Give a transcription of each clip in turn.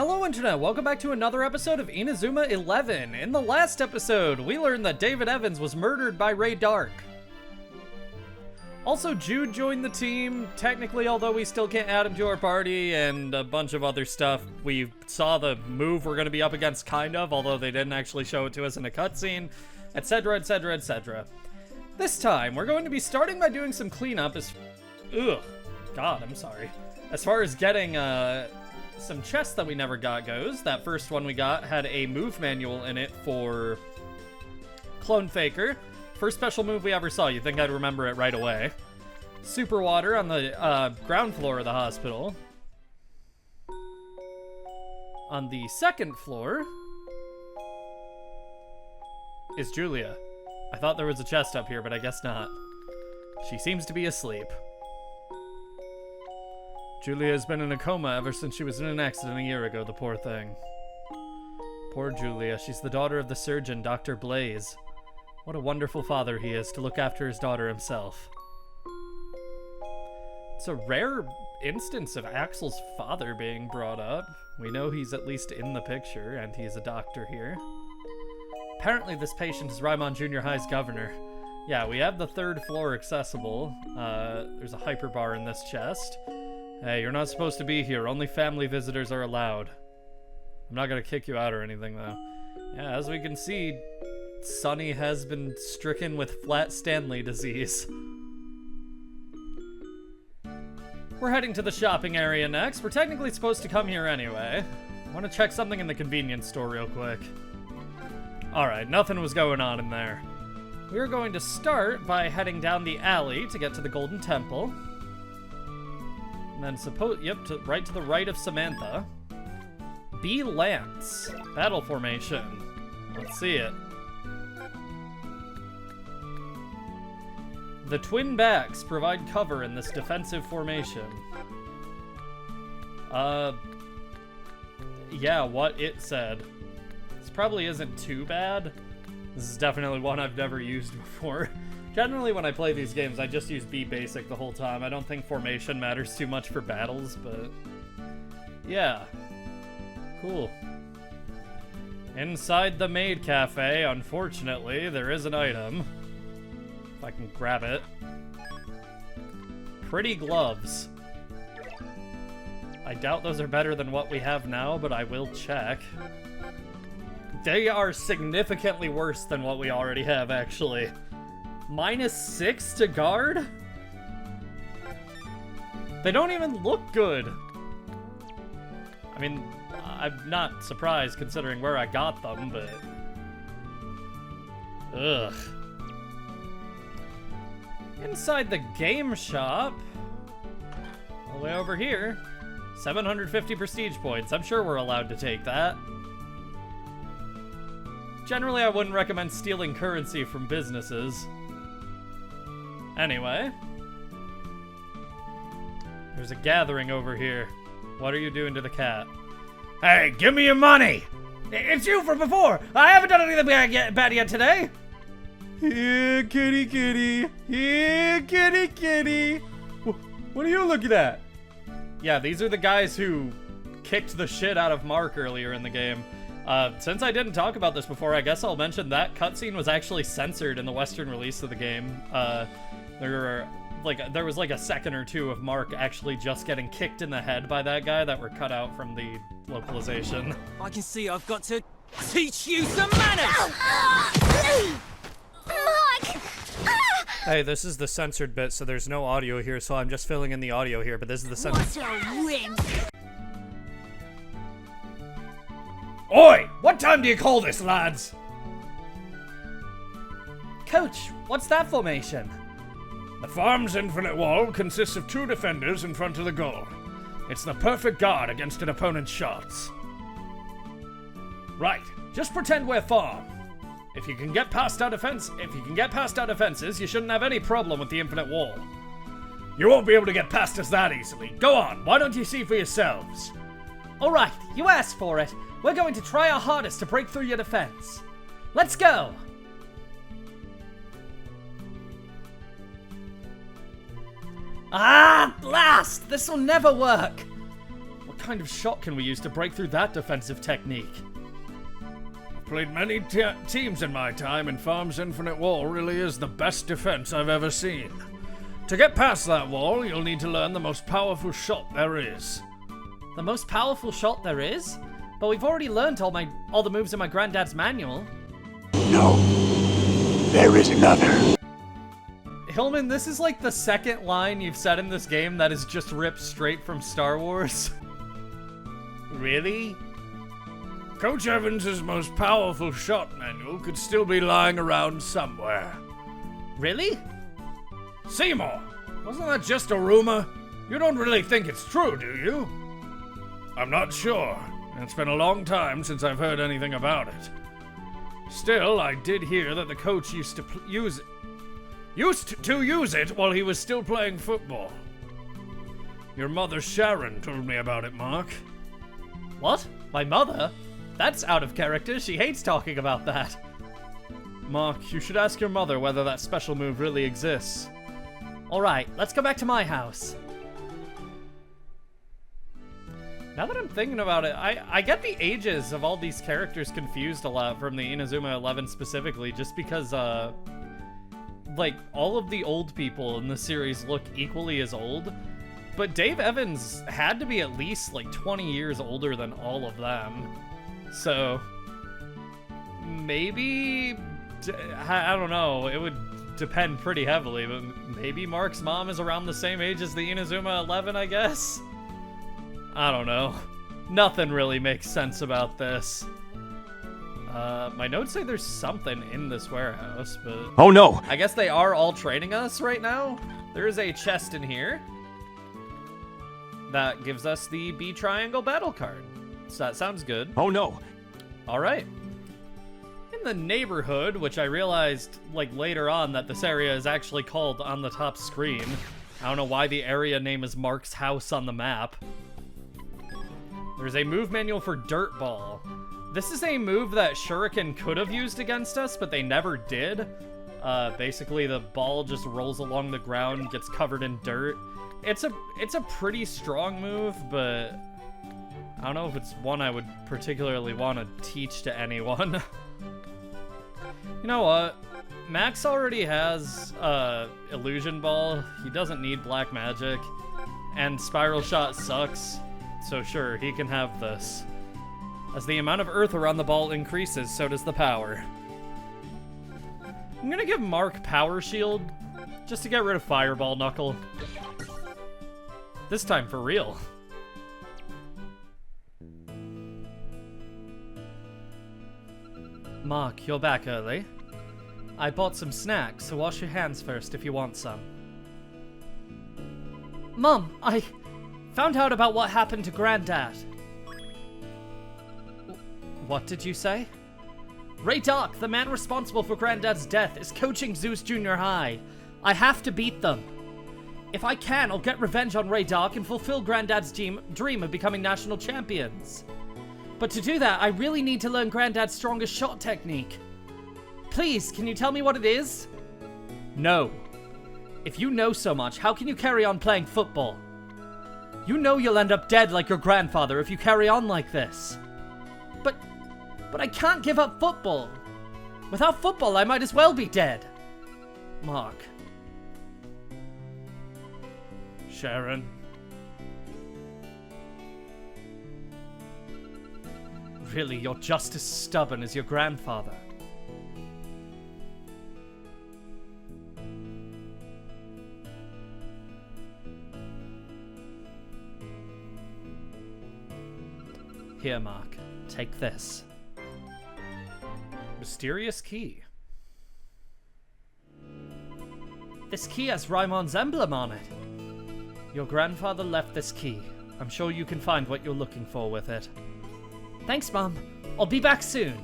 Hello Internet, welcome back to another episode of Inazuma 11. In the last episode, we learned that David Evans was murdered by Ray Dark. Also, Jude joined the team, technically, although we still can't add him to our party, and a bunch of other stuff. We saw the move we're going to be up against, kind of, although they didn't actually show it to us in a cutscene, etc, etc, etc. This time, we're going to be starting by doing some cleanup as... Ugh. God, I'm sorry. As far as getting, some chests that we never got goes. That first one we got had a move manual in it for Clone Faker. First special move we ever saw. You'd think I'd remember it right away. Super water on the ground floor of the hospital. On the second floor is Julia. I thought there was a chest up here, but I guess not. She seems to be asleep. Julia has been in a coma ever since she was in an accident a year ago, the poor thing. Poor Julia. She's the daughter of the surgeon, Dr. Blaze. What a wonderful father he is to look after his daughter himself. It's a rare instance of Axel's father being brought up. We know he's at least in the picture, and he's a doctor here. Apparently this patient is Raimon Junior High's governor. Yeah, we have the third floor accessible. There's a hyperbar in this chest. Hey, you're not supposed to be here. Only family visitors are allowed. I'm not gonna kick you out or anything, though. Yeah, as we can see, Sonny has been stricken with Flat Stanley disease. We're heading to the shopping area next. We're technically supposed to come here anyway. I want to check something in the convenience store real quick. Alright, nothing was going on in there. We're going to start by heading down the alley to get to the Golden Temple. And then right to the right of Samantha. B. Lance. Battle formation. Let's see it. The twin backs provide cover in this defensive formation. Yeah, what it said. This probably isn't too bad. This is definitely one I've never used before. Generally, when I play these games, I just use B basic the whole time. I don't think formation matters too much for battles, but... yeah. Cool. Inside the maid cafe, unfortunately, there is an item. If I can grab it. Pretty gloves. I doubt those are better than what we have now, but I will check. They are significantly worse than what we already have, actually. -6 to guard? They don't even look good. I mean, I'm not surprised considering where I got them, but... ugh. Inside the game shop, all the way over here, 750 prestige points. I'm sure we're allowed to take that. Generally, I wouldn't recommend stealing currency from businesses. Anyway, there's a gathering over here. What are you doing to the cat? Hey, give me your money! It's you from before! I haven't done anything bad yet today! Here, kitty kitty! Here, kitty kitty! What are you looking at? Yeah, these are the guys who kicked the shit out of Mark earlier in the game. Since I didn't talk about this before, I guess I'll mention that cutscene was actually censored in the Western release of the game. There was like a second or two of Mark actually just getting kicked in the head by that guy that were cut out from the localization. I can see I've got to teach you some manners! Mark! Hey, this is the censored bit, so there's no audio here, so I'm just filling in the audio here, but this is the censored. What a wimp! Oi! What time do you call this, lads? Coach, what's that formation? The farm's infinite wall consists of 2 defenders in front of the goal. It's the perfect guard against an opponent's shots. Right, just pretend we're farm. If you can get past our defenses, you shouldn't have any problem with the infinite wall. You won't be able to get past us that easily. Go on, why don't you see for yourselves? All right, you asked for it. We're going to try our hardest to break through your defense. Let's go! Ah, blast! This will never work. We're kind of shot can we use to break through that defensive technique? I've played many teams in my time, and Farm's infinite wall really is the best defense I've ever seen. To get past that wall, you'll need to learn the most powerful shot there is. The most powerful shot there is? But we've already learned all the moves in my granddad's manual. No, there is another. Hillman, this is like the second line you've said in this game that is just ripped straight from Star Wars. Really? Coach Evans' most powerful shot manual could still be lying around somewhere. Really? Seymour, wasn't that just a rumor? You don't really think it's true, do you? I'm not sure. It's been a long time since I've heard anything about it. Still, I did hear that the coach used to use it while he was still playing football. Your mother Sharon told me about it, Mark. What? My mother? That's out of character. She hates talking about that. Mark, you should ask your mother whether that special move really exists. Alright, let's go back to my house. Now that I'm thinking about it, I get the ages of all these characters confused a lot from the Inazuma 11 specifically, just because, like, all of the old people in the series look equally as old, but Dave Evans had to be at least, like, 20 years older than all of them. So, maybe, I don't know, it would depend pretty heavily, but maybe Mark's mom is around the same age as the Inazuma 11, I guess? I don't know. Nothing really makes sense about this. My notes say there's something in this warehouse, but... Oh no! I guess they are all training us right now. There is a chest in here that gives us the B triangle battle card. So that sounds good. Oh no! Alright. In the neighborhood, which I realized, like, later on that this area is actually called on the top screen. I don't know why the area name is Mark's house on the map. There's a move manual for Dirt Ball. This is a move that Shuriken could have used against us, but they never did. Basically, the ball just rolls along the ground, gets covered in dirt. It's a pretty strong move, but I don't know if it's one I would particularly want to teach to anyone. You know what? Max already has Illusion Ball. He doesn't need Black Magic. And Spiral Shot sucks. So sure, he can have this. As the amount of earth around the ball increases, so does the power. I'm gonna give Mark Power Shield, just to get rid of Fireball Knuckle. This time for real. Mark, you're back early. I bought some snacks, so wash your hands first if you want some. Mom, I found out about what happened to Granddad. What did you say? Ray Doc, the man responsible for Granddad's death, is coaching Zeus Junior High. I have to beat them. If I can, I'll get revenge on Ray Doc and fulfill Granddad's dream of becoming national champions. But to do that, I really need to learn Granddad's strongest shot technique. Please, can you tell me what it is? No. If you know so much, how can you carry on playing football? You know you'll end up dead like your grandfather if you carry on like this. But I can't give up football. Without football, I might as well be dead. Mark. Sharon. Really, you're just as stubborn as your grandfather. Here, Mark. Take this. Mysterious key. This key has Raimon's emblem on it. Your grandfather left this key. I'm sure you can find what you're looking for with it. Thanks, Mom. I'll be back soon.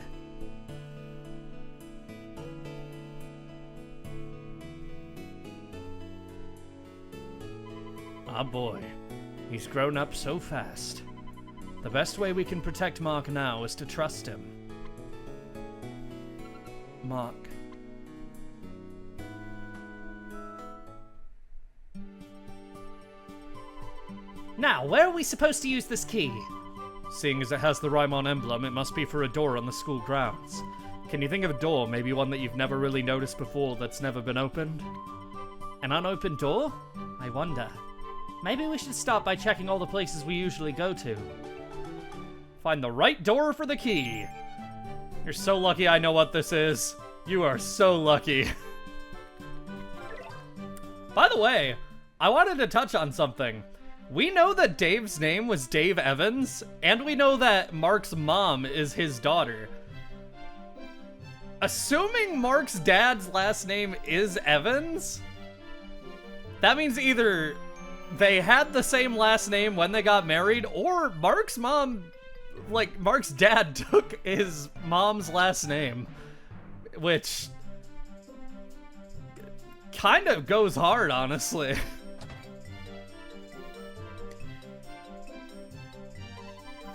Ah, boy. He's grown up so fast. The best way we can protect Mark now is to trust him. Mark. Now, where are we supposed to use this key? Seeing as it has the Raimon emblem, it must be for a door on the school grounds. Can you think of a door, maybe one that you've never really noticed before that's never been opened? An unopened door? I wonder. Maybe we should start by checking all the places we usually go to. Find the right door for the key. You're so lucky I know what this is. You are so lucky. By the way, I wanted to touch on something. We know that Dave's name was Dave Evans, and we know that Mark's mom is his daughter. Assuming Mark's dad's last name is Evans, that means either they had the same last name when they got married, or Mark's mom, like, Mark's dad took his mom's last name, which kind of goes hard, honestly.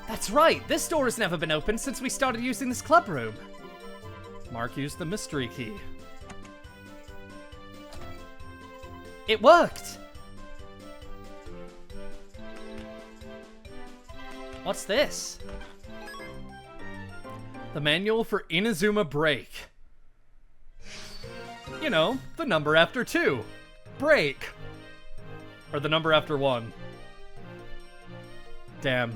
That's right, this door has never been opened since we started using this club room. Mark used the mystery key. It worked! What's this? The manual for Inazuma Break. You know, the number after 2. Break. Or the number after 1. Damn.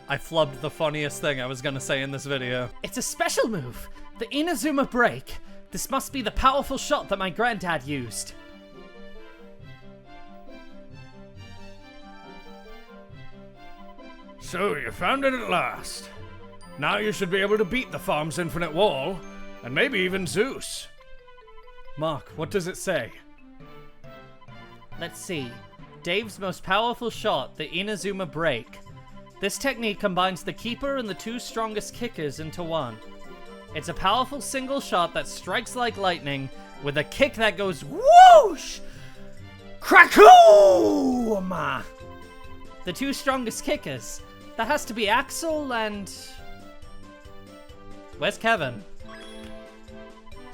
I flubbed the funniest thing I was gonna say in this video. It's a special move! The Inazuma Break! This must be the powerful shot that my granddad used. So, you found it at last. Now you should be able to beat the farm's infinite wall, and maybe even Zeus. Mark, what does it say? Let's see. Dave's most powerful shot, the Inazuma Break. This technique combines the keeper and the 2 strongest kickers into one. It's a powerful single shot that strikes like lightning with a kick that goes whoosh! Krakoom! The 2 strongest kickers. That has to be Axel and... Where's Kevin?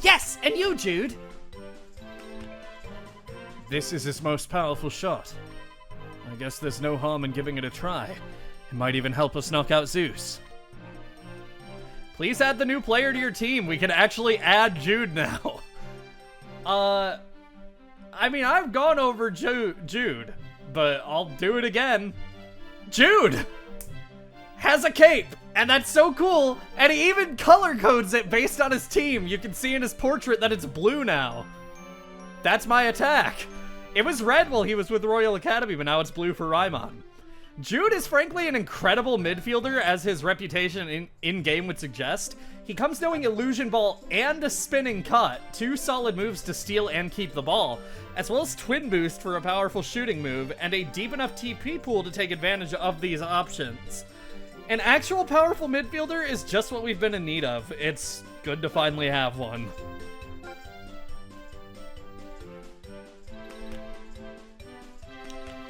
Yes! And you, Jude! This is his most powerful shot. I guess there's no harm in giving it a try. It might even help us knock out Zeus. Please add the new player to your team. We can actually add Jude now. I mean, I've gone over Jude, but I'll do it again. Jude has a cape, and that's so cool, and he even color codes it based on his team. You can see in his portrait that it's blue now. That's my attack. It was red while he was with Royal Academy, but now it's blue for Raimon. Jude is frankly an incredible midfielder, as his reputation in-game would suggest. He comes knowing Illusion Ball and a Spinning Cut, 2 solid moves to steal and keep the ball, as well as Twin Boost for a powerful shooting move, and a deep enough TP pool to take advantage of these options. An actual powerful midfielder is just what we've been in need of. It's good to finally have one.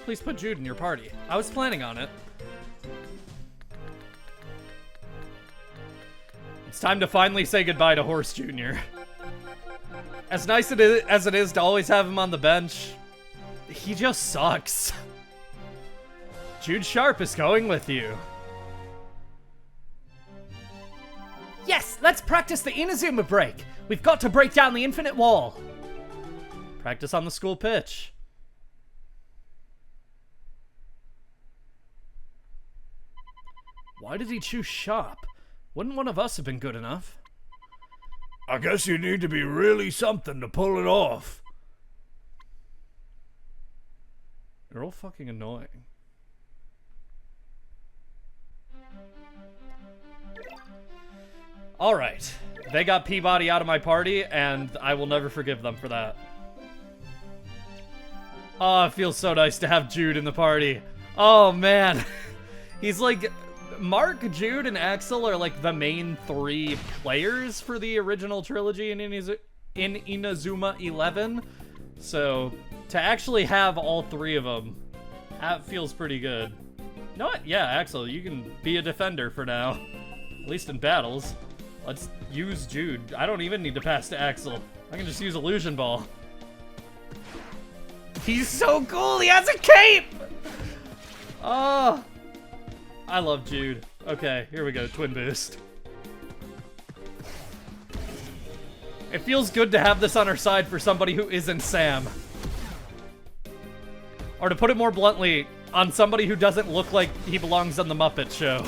Please put Jude in your party. I was planning on it. It's time to finally say goodbye to Horse Jr. As nice as it is to always have him on the bench, he just sucks. Jude Sharp is going with you. Yes, let's practice the Inazuma Break. We've got to break down the infinite wall. Practice on the school pitch. Why did he choose Sharp? Wouldn't one of us have been good enough? I guess you need to be really something to pull it off. You're all fucking annoying. Alright, they got Peabody out of my party, and I will never forgive them for that. Oh, it feels so nice to have Jude in the party. Oh, man. He's like... Mark, Jude, and Axel are like the main 3 players for the original trilogy in Inazuma 11. So, to actually have all 3 of them, that feels pretty good. You know what? Yeah, Axel, you can be a defender for now. At least in battles. Let's use Jude. I don't even need to pass to Axel. I can just use Illusion Ball. He's so cool! He has a cape! Oh, I love Jude. Okay, here we go. Twin boost. It feels good to have this on our side for somebody who isn't Sam. Or to put it more bluntly, on somebody who doesn't look like he belongs on the Muppet Show.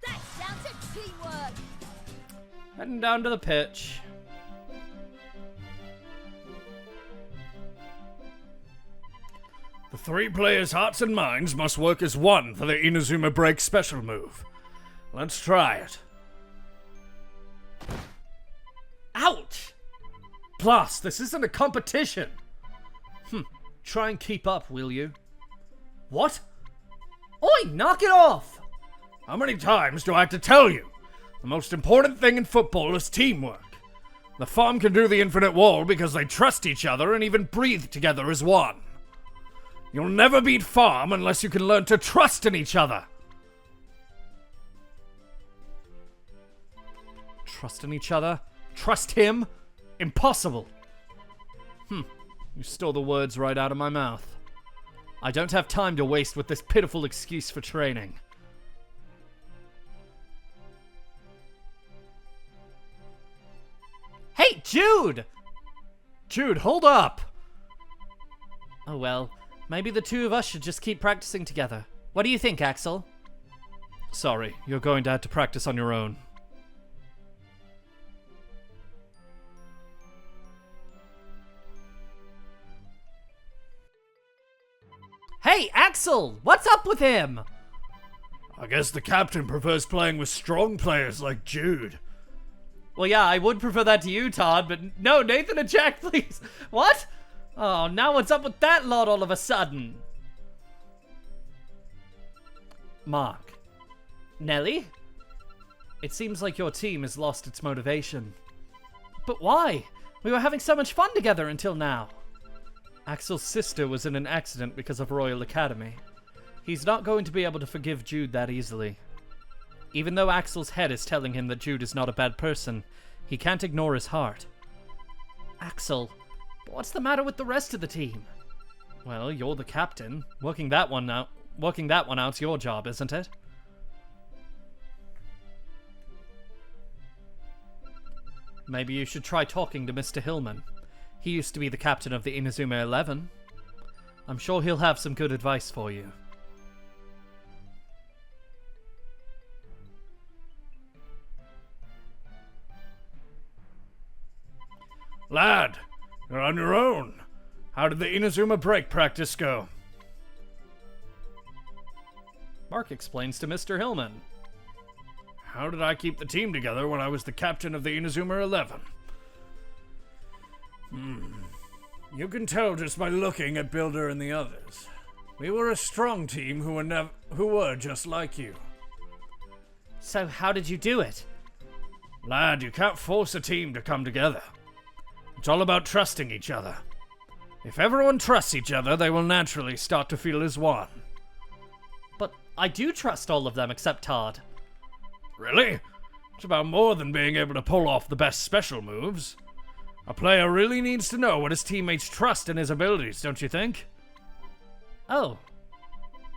That's down to teamwork. Heading down to the pitch. The 3 players' hearts and minds must work as one for the Inazuma Break special move. Let's try it. Ouch! Plus, this isn't a competition. Try and keep up, will you? What? Oi, knock it off! How many times do I have to tell you? The most important thing in football is teamwork. The farm can do the infinite wall because they trust each other and even breathe together as one. You'll never beat farm unless you can learn to trust in each other. Trust in each other? Trust him? Impossible. You stole the words right out of my mouth. I don't have time to waste with this pitiful excuse for training. Hey, Jude! Jude, hold up! Oh well, maybe the two of us should just keep practicing together. What do you think, Axel? Sorry, you're going to have to practice on your own. Hey, Axel! What's up with him? I guess the captain prefers playing with strong players like Jude. Well, yeah, I would prefer that to you, Todd, but no, Nathan and Jack, please. What? Oh, now what's up with that lot all of a sudden? Mark. Nelly? It seems like your team has lost its motivation. But why? We were having so much fun together until now. Axel's sister was in an accident because of Royal Academy. He's not going to be able to forgive Jude that easily. Even though Axel's head is telling him that Jude is not a bad person, he can't ignore his heart. Axel, what's the matter with the rest of the team? Well, you're the captain. Working that one out's your job, isn't it? Maybe you should try talking to Mr. Hillman. He used to be the captain of the Inazuma 11. I'm sure he'll have some good advice for you. Lad, you're on your own. How did the Inazuma Break practice go? Mark explains to Mr. Hillman. How did I keep the team together when I was the captain of the Inazuma 11? You can tell just by looking at Builder and the others. We were a strong team who were just like you. So how did you do it? Lad, you can't force a team to come together. It's all about trusting each other. If everyone trusts each other, they will naturally start to feel as one. But I do trust all of them except Todd. Really? It's about more than being able to pull off the best special moves. A player really needs to know what his teammates trust in his abilities, don't you think? Oh.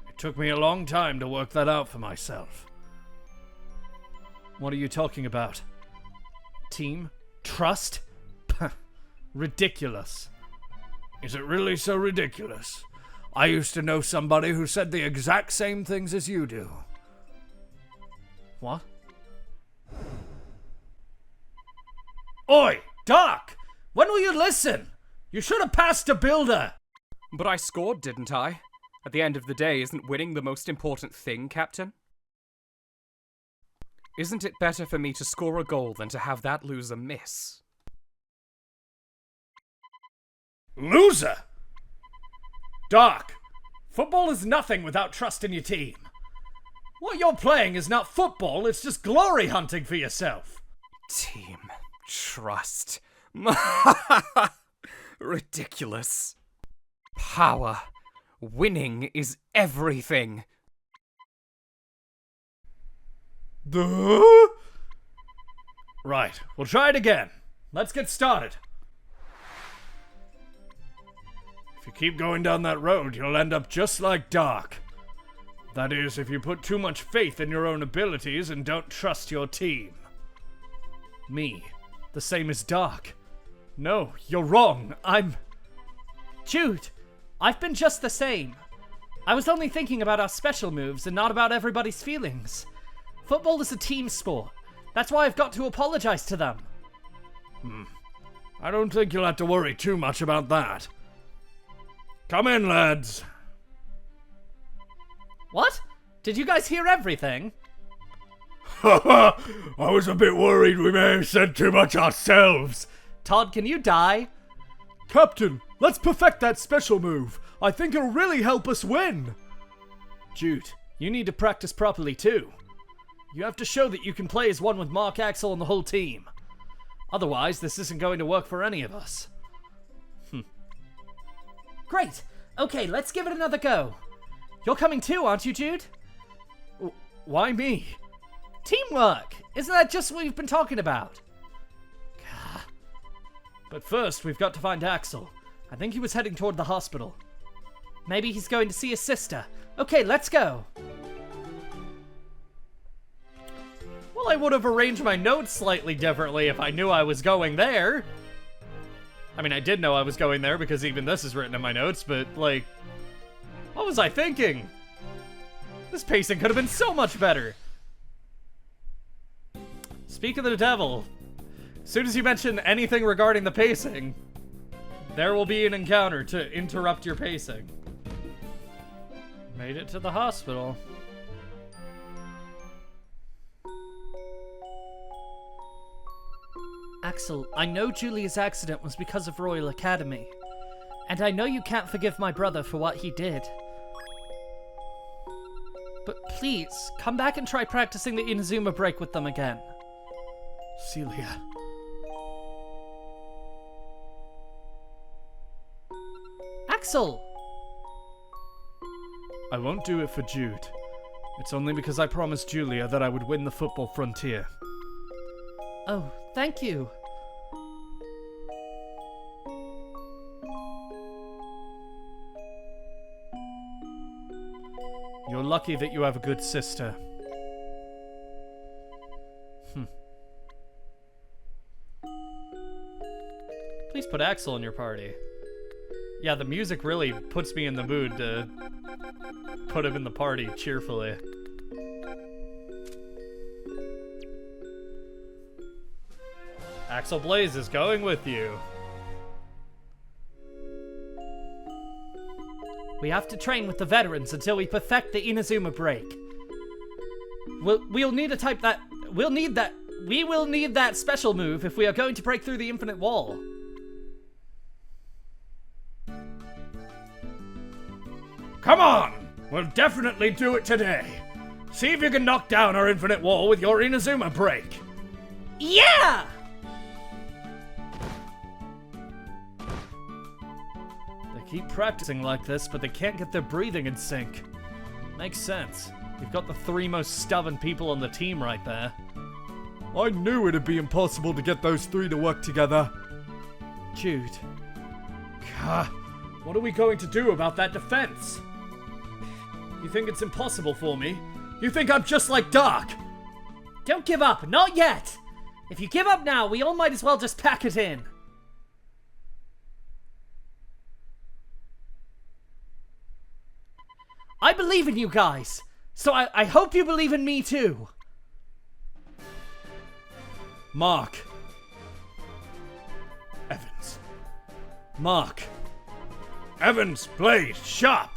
It took me a long time to work that out for myself. What are you talking about? Team? Trust? Ridiculous. Is it really so ridiculous? I used to know somebody who said the exact same things as you do. What? Oi, Doc! When will you listen? You should have passed to Builder! But I scored, didn't I? At the end of the day, isn't winning the most important thing, Captain? Isn't it better for me to score a goal than to have that loser miss? Loser? Doc, football is nothing without trust in your team. What you're playing is not football, it's just glory hunting for yourself. Team trust. Ridiculous. Power. Winning is everything. Duh? Right, we'll try it again. Let's get started. If you keep going down that road, you'll end up just like Dark. That is, if you put too much faith in your own abilities and don't trust your team. Me, the same as Dark. No, you're wrong. Jude, I've been just the same. I was only thinking about our special moves and not about everybody's feelings. Football is a team sport. That's why I've got to apologize to them. I don't think you'll have to worry too much about that. Come in, lads. What? Did you guys hear everything? I was a bit worried we may have said too much ourselves. Todd, can you die? Captain, let's perfect that special move. I think it'll really help us win. Jude, you need to practice properly too. You have to show that you can play as one with Mark, Axel, and the whole team. Otherwise, this isn't going to work for any of us. Great. Okay, let's give it another go. You're coming too, aren't you, Jude? Why me? Teamwork! Isn't that just what we've been talking about? But first, we've got to find Axel. I think he was heading toward the hospital. Maybe he's going to see his sister. Okay, let's go. Well, I would have arranged my notes slightly differently if I knew I was going there. I mean, I did know I was going there because even this is written in my notes, but, like, what was I thinking? This pacing could have been so much better. Speak of the devil. As soon as you mention anything regarding the pacing, there will be an encounter to interrupt your pacing. Made it to the hospital. Axel, I know Julia's accident was because of Royal Academy. And I know you can't forgive my brother for what he did. But please, come back and try practicing the Inazuma Break with them again. Celia. Axel! I won't do it for Jude. It's only because I promised Julia that I would win the football frontier. Oh, thank you. You're lucky that you have a good sister. Please put Axel in your party. Yeah, the music really puts me in the mood to put him in the party cheerfully. Axel Blaze is going with you. We have to train with the veterans until we perfect the Inazuma Break. We'll need to type that. We will need that special move if we are going to break through the infinite wall. Come on! We'll definitely do it today. See if you can knock down our infinite wall with your Inazuma Break. Yeah! They keep practicing like this, but they can't get their breathing in sync. Makes sense. You've got the three most stubborn people on the team right there. I knew it'd be impossible to get those three to work together. Jude. What are we going to do about that defense? You think it's impossible for me? You think I'm just like Dark? Don't give up, not yet! If you give up now, we all might as well just pack it in. I believe in you guys, so I hope you believe in me too. Mark. Evans. Mark. Evans, Blade, Sharp.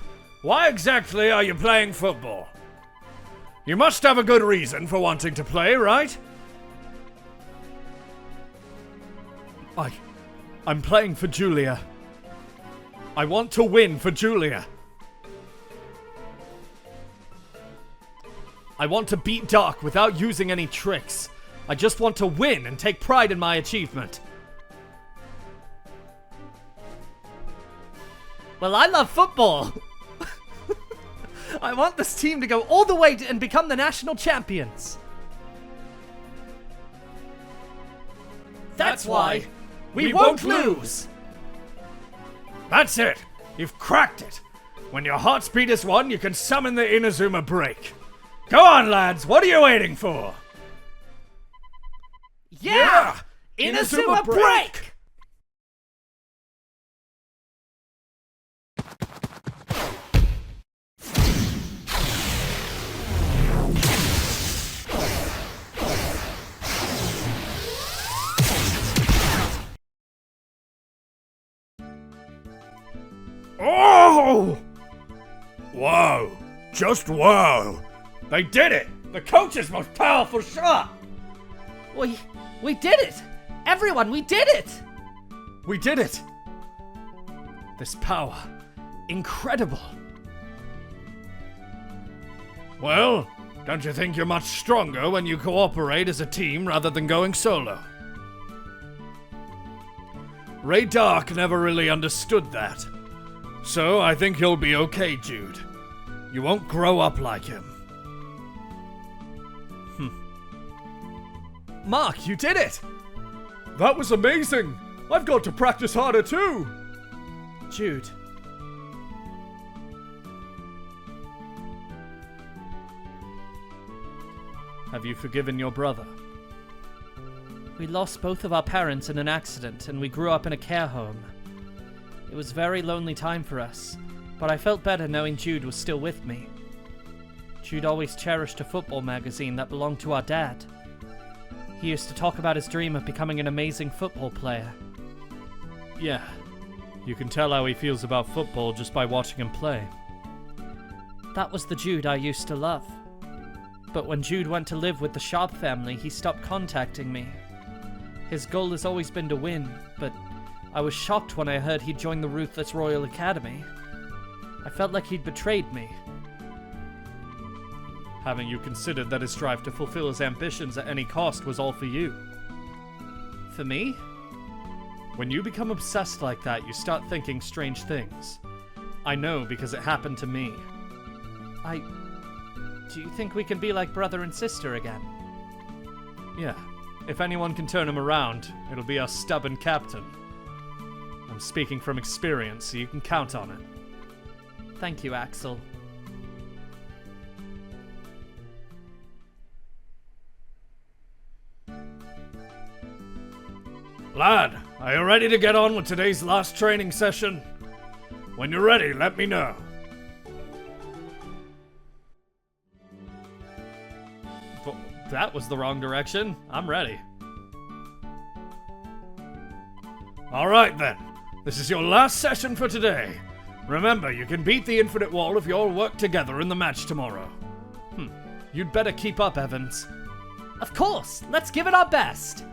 Why exactly are you playing football? You must have a good reason for wanting to play, right? I'm playing for Julia. I want to win for Julia. I want to beat Dark without using any tricks. I just want to win and take pride in my achievement. Well, I love football. I want this team to go all the way and become the national champions. That's why we won't lose. That's it. You've cracked it! When your heart speed is 1, you can summon the Inazuma Break. Go on, lads, what are you waiting for? Yeah! Inazuma Break! Oh! Wow. Just wow. They did it! The coach's most powerful shot! We did it! Everyone, we did it! We did it! This power. Incredible. Well, don't you think you're much stronger when you cooperate as a team rather than going solo? Ray Dark never really understood that. So I think you'll be okay, Jude. You won't grow up like him. Mark, you did it! That was amazing! I've got to practice harder too! Jude. Have you forgiven your brother? We lost both of our parents in an accident, and we grew up in a care home. It was a very lonely time for us, but I felt better knowing Jude was still with me. Jude always cherished a football magazine that belonged to our dad. He used to talk about his dream of becoming an amazing football player. Yeah, you can tell how he feels about football just by watching him play. That was the Jude I used to love. But when Jude went to live with the Sharp family, he stopped contacting me. His goal has always been to win, but I was shocked when I heard he'd joined the Ruthless Royal Academy. I felt like he'd betrayed me. Haven't you considered that his strive to fulfill his ambitions at any cost was all for you? For me? When you become obsessed like that, you start thinking strange things. I know because it happened to me. Do you think we can be like brother and sister again? Yeah, if anyone can turn him around, it'll be our stubborn captain. I'm speaking from experience, so you can count on it. Thank you, Axel. Lad, are you ready to get on with today's last training session? When you're ready, let me know. That was the wrong direction. I'm ready. Alright then, this is your last session for today. Remember, you can beat the Infinite Wall if you all work together in the match tomorrow. You'd better keep up, Evans. Of course! Let's give it our best!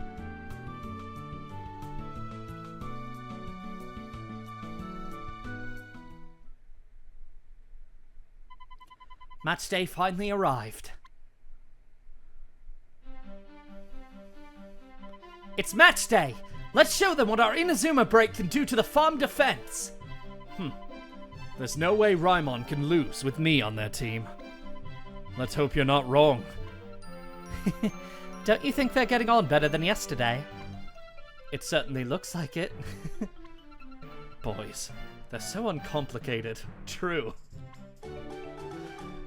Match day finally arrived. It's match day! Let's show them what our Inazuma Break can do to the farm defense! There's no way Raimon can lose with me on their team. Let's hope you're not wrong. Don't you think they're getting on better than yesterday? It certainly looks like it. Boys, they're so uncomplicated. True.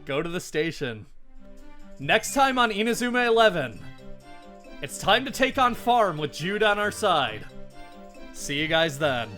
Go to the station. Next time on Inazuma 11. It's time to take on Farm with Jude on our side. See you guys then.